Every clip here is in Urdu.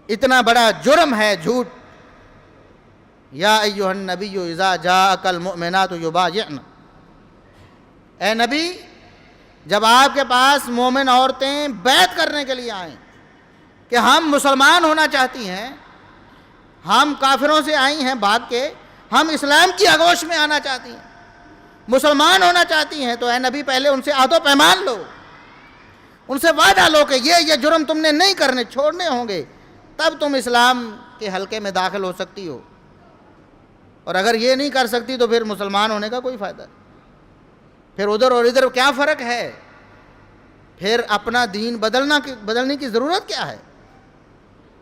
اتنا بڑا جرم ہے جھوٹ. یا ایھا النبی اذا جاءک المؤمنات یبایعن، اے نبی جب آپ کے پاس مومن عورتیں بیعت کرنے کے لیے آئیں کہ ہم مسلمان ہونا چاہتی ہیں، ہم کافروں سے آئی ہیں بھاگ کے، ہم اسلام کی آغوش میں آنا چاہتی ہیں، مسلمان ہونا چاہتی ہیں، تو اے نبی پہلے ان سے عہد و پیمان لو، ان سے وعدہ لو کہ یہ جرم تم نے نہیں کرنے، چھوڑنے ہوں گے، تب تم اسلام کے حلقے میں داخل ہو سکتی ہو. اور اگر یہ نہیں کر سکتی تو پھر مسلمان ہونے کا کوئی فائدہ نہیں. پھر ادھر اور ادھر کیا فرق ہے؟ پھر اپنا دین بدلنے کی ضرورت کیا ہے؟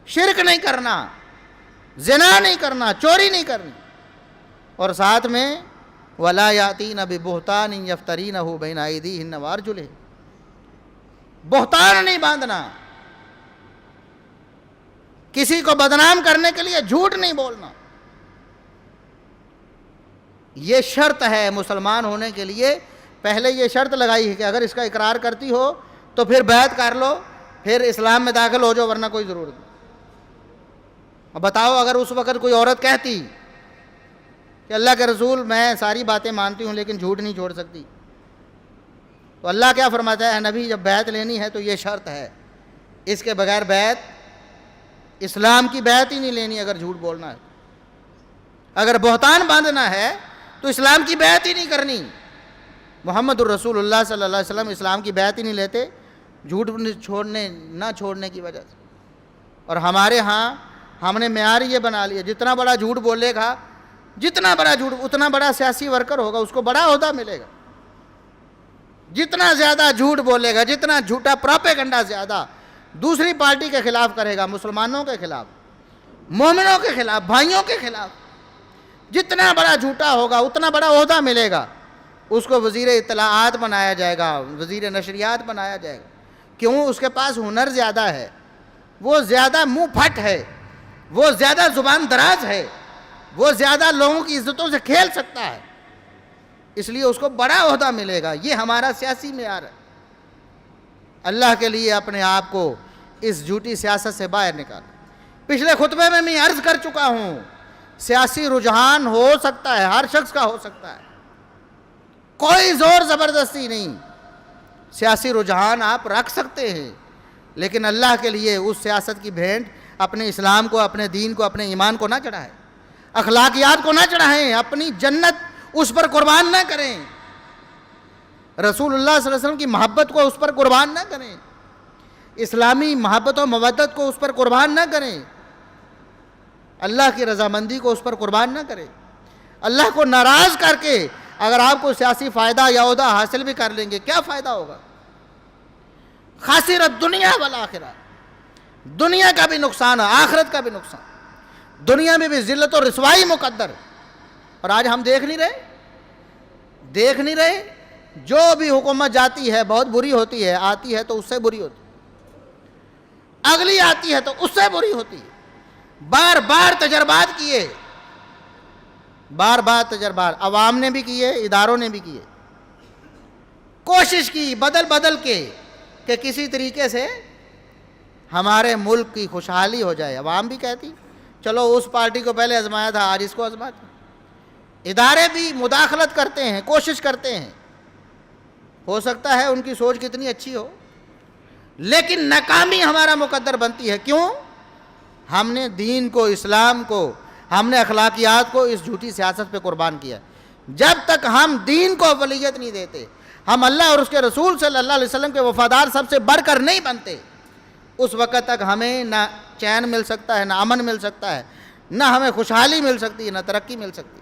شرک نہیں کرنا، زنا نہیں کرنا، چوری نہیں کرنی، اور ساتھ میں وَلَا يَأْتِينَ بِبُهْتَانٍ يَفْتَرِينَهُ بَيْنَ أَيْدِيهِنَّ وَأَرْجُلِهِنَّ، بہتان نہیں باندھنا، کسی کو بدنام کرنے کے لیے جھوٹ نہیں بولنا. یہ شرط ہے مسلمان ہونے کے لیے. پہلے یہ شرط لگائی ہے کہ اگر اس کا اقرار کرتی ہو تو پھر بیعت کر لو، پھر اسلام میں داخل ہو جاؤ، ورنہ کوئی ضرورت نہیں. اب بتاؤ اگر اس وقت کوئی عورت کہتی کہ اللہ کے رسول میں ساری باتیں مانتی ہوں لیکن جھوٹ نہیں چھوڑ سکتی، تو اللہ کیا فرماتا ہے؟ نبی جب بیعت لینی ہے تو یہ شرط ہے، اس کے بغیر بیعت، اسلام کی بیعت ہی نہیں لینی اگر جھوٹ بولنا ہے. اگر بہتان باندھنا ہے تو اسلام کی بیعت ہی نہیں کرنی. محمد الرسول اللہ صلی اللہ علیہ وسلم اسلام کی بیعت ہی نہیں لیتے جھوٹ نہ چھوڑنے کی وجہ سے. اور ہمارے ہاں ہم نے معیار یہ بنا لیا، جتنا بڑا جھوٹ بولے گا، جتنا بڑا جھوٹ، اتنا بڑا سیاسی ورکر ہوگا، اس کو بڑا عہدہ ملے گا. جتنا زیادہ جھوٹ بولے گا، جتنا جھوٹا پروپیگنڈا زیادہ دوسری پارٹی کے خلاف کرے گا، مسلمانوں کے خلاف، مومنوں کے خلاف، بھائیوں کے خلاف، جتنا بڑا جھوٹا ہوگا اتنا بڑا عہدہ ملے گا. اس کو وزیر اطلاعات بنایا جائے گا، وزیر نشریات بنایا جائے گا. کیوں؟ اس کے پاس ہنر زیادہ ہے، وہ زیادہ منہ پھٹ ہے، وہ زیادہ زبان دراز ہے، وہ زیادہ لوگوں کی عزتوں سے کھیل سکتا ہے، اس لیے اس کو بڑا عہدہ ملے گا. یہ ہمارا سیاسی معیار ہے. اللہ کے لیے اپنے آپ کو اس جھوٹی سیاست سے باہر نکال. پچھلے خطبے میں میں عرض کر چکا ہوں، سیاسی رجحان ہو سکتا ہے، ہر شخص کا ہو سکتا ہے، کوئی زور زبردستی نہیں. سیاسی رجحان آپ رکھ سکتے ہیں، لیکن اللہ کے لیے اس سیاست کی بھینٹ اپنے اسلام کو، اپنے دین کو، اپنے ایمان کو نہ چڑھائیں، اخلاقیات کو نہ چڑھائیں، اپنی جنت اس پر قربان نہ کریں، رسول اللہ صلی اللہ علیہ وسلم کی محبت کو اس پر قربان نہ کریں، اسلامی محبت و مودت کو اس پر قربان نہ کریں، اللہ کی رضامندی کو اس پر قربان نہ کریں. اللہ کو ناراض کر کے اگر آپ کو سیاسی فائدہ یا عہدہ حاصل بھی کر لیں گے، کیا فائدہ ہوگا؟ خاسرت دنیا والآخرہ، دنیا کا بھی نقصان ہے، آخرت کا بھی نقصان. دنیا میں بھی ذلت و رسوائی مقدر. اور آج ہم دیکھ نہیں رہے جو بھی حکومت جاتی ہے بہت بری ہوتی ہے، آتی ہے تو اس سے بری ہوتی ہے، اگلی آتی ہے تو اس سے بری ہوتی ہے. بار بار تجربات کیے، بار بار تجربات عوام نے بھی کیے، اداروں نے بھی کیے، کوشش کی بدل کے کہ کسی طریقے سے ہمارے ملک کی خوشحالی ہو جائے. عوام بھی کہتی چلو اس پارٹی کو پہلے آزمایا تھا، آج اس کو آزماتے. ادارے بھی مداخلت کرتے ہیں، کوشش کرتے ہیں، ہو سکتا ہے ان کی سوچ کتنی اچھی ہو، لیکن ناکامی ہمارا مقدر بنتی ہے. کیوں؟ ہم نے دین کو، اسلام کو، ہم نے اخلاقیات کو اس جھوٹی سیاست پہ قربان کیا. جب تک ہم دین کو اولویت نہیں دیتے، ہم اللہ اور اس کے رسول صلی اللہ علیہ وسلم کے وفادار سب سے بڑھ کر نہیں بنتے، اس وقت تک ہمیں نہ چین مل سکتا ہے، نہ امن مل سکتا ہے، نہ ہمیں خوشحالی مل سکتی ہے، نہ ترقی مل سکتی ہے.